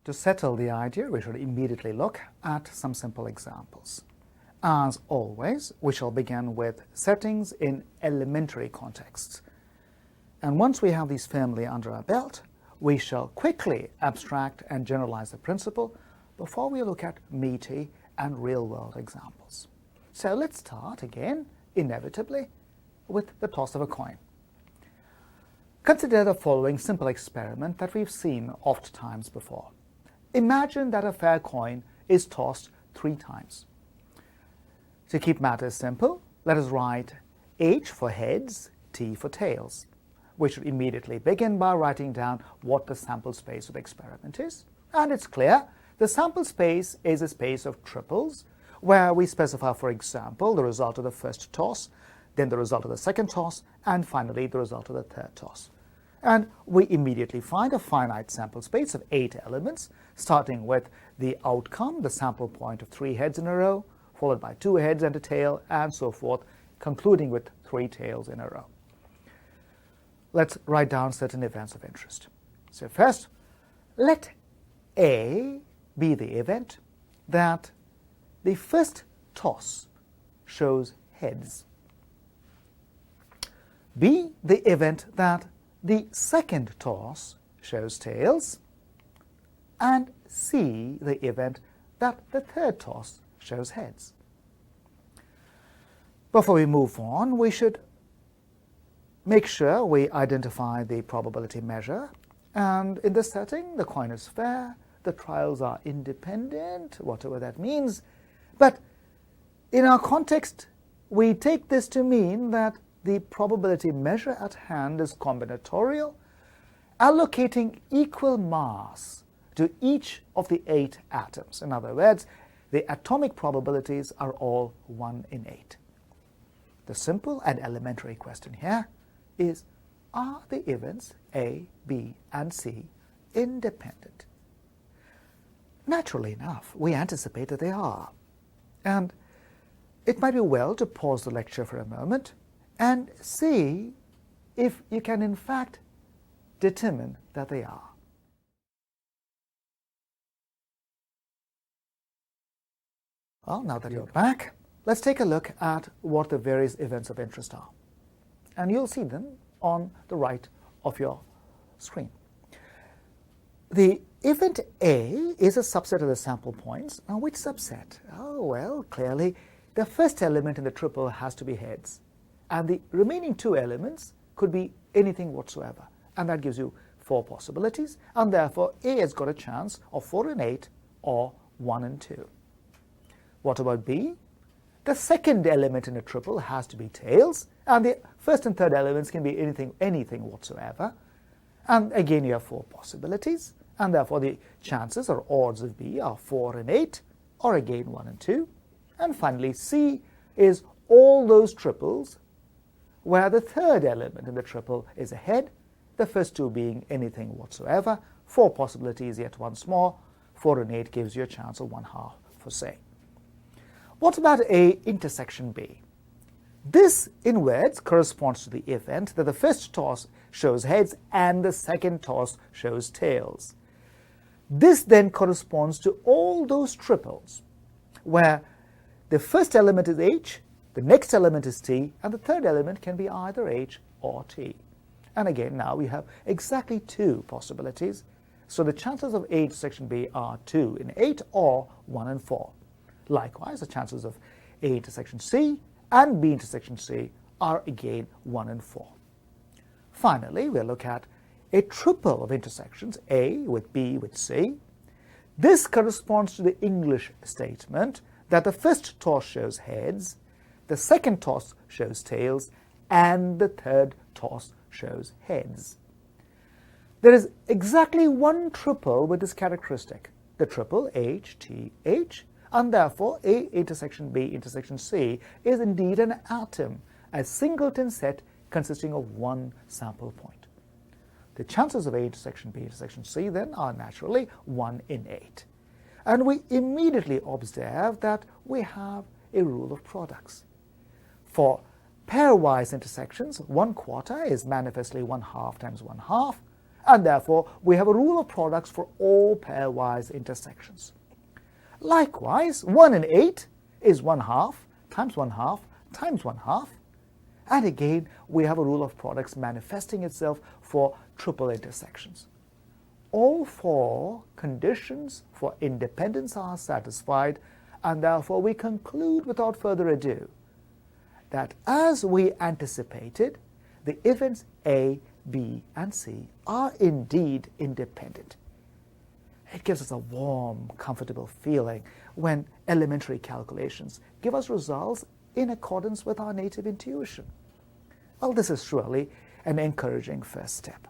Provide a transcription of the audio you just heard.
To settle the idea, we should immediately look at some simple examples. As always, we shall begin with settings in elementary contexts. And once we have these firmly under our belt, we shall quickly abstract and generalize the principle before we look at meaty and real-world examples. So let's start again, inevitably, with the toss of a coin. Consider the following simple experiment that we've seen oft times before. Imagine that a fair coin is tossed 3 times. To keep matters simple, let us write H for heads, T for tails. We should immediately begin by writing down what the sample space of the experiment is. And it's clear, the sample space is a space of triples, where we specify, for example, the result of the first toss, then the result of the second toss, and finally the result of the third toss. And we immediately find a finite sample space of 8 elements, starting with the outcome, the sample point of 3 heads in a row, followed by 2 heads and a tail, and so forth, concluding with 3 tails in a row. Let's write down certain events of interest. So first, let A be the event that the first toss shows heads, B the event that the second toss shows tails, and C the event that the third toss shows heads. Before we move on, we should make sure we identify the probability measure, and in this setting the coin is fair, the trials are independent, whatever that means, but in our context we take this to mean that the probability measure at hand is combinatorial, allocating equal mass to each of the 8 atoms. In other words, the atomic probabilities are all 1 in 8. The simple and elementary question here is, are the events A, B, and C independent? Naturally enough, we anticipate that they are. And it might be well to pause the lecture for a moment and see if you can in fact determine that they are. Well, now that you're back, let's take a look at what the various events of interest are. And you'll see them on the right of your screen. The event A is a subset of the sample points. Now, which subset? Oh, well, clearly, the first element in the triple has to be heads. And the remaining 2 elements could be anything whatsoever. And that gives you 4 possibilities. And therefore, A has got a chance of 4 in 8 or 1 in 2. What about B? The second element in a triple has to be tails. And the first and third elements can be anything whatsoever. And again, you have 4 possibilities. And therefore, the chances or odds of B are 4 in 8 or again 1 in 2. And finally, C is all those triples where the third element in the triple is a head, the first 2 being anything whatsoever. 4 possibilities yet once more. 4 in 8 gives you a chance of 1/2 for say. What about A intersection B? This, in words, corresponds to the event that the first toss shows heads and the second toss shows tails. This then corresponds to all those triples where the first element is H, the next element is T, and the third element can be either H or T. And again, now we have exactly 2 possibilities. So the chances of A intersection B are 2 in 8 or 1 in 4. Likewise, the chances of A intersection C and B intersection C are again 1 in 4. Finally, we'll look at a triple of intersections, A with B with C. This corresponds to the English statement that the first toss shows heads, the second toss shows tails, and the third toss shows heads. There is exactly 1 triple with this characteristic, the triple H, T, H, and therefore A intersection B intersection C is indeed an atom, a singleton set consisting of 1 sample point. The chances of A intersection B intersection C then are naturally 1 in 8. And we immediately observe that we have a rule of products. For pairwise intersections, 1/4 is manifestly 1/2 times 1/2, and therefore we have a rule of products for all pairwise intersections. Likewise, 1 and 8 is 1/2 times 1/2 times 1/2, and again we have a rule of products manifesting itself for triple intersections. All four conditions for independence are satisfied, and therefore we conclude without further ado that as we anticipated, the events A, B, and C are indeed independent. It gives us a warm, comfortable feeling when elementary calculations give us results in accordance with our native intuition. Well, this is surely an encouraging first step.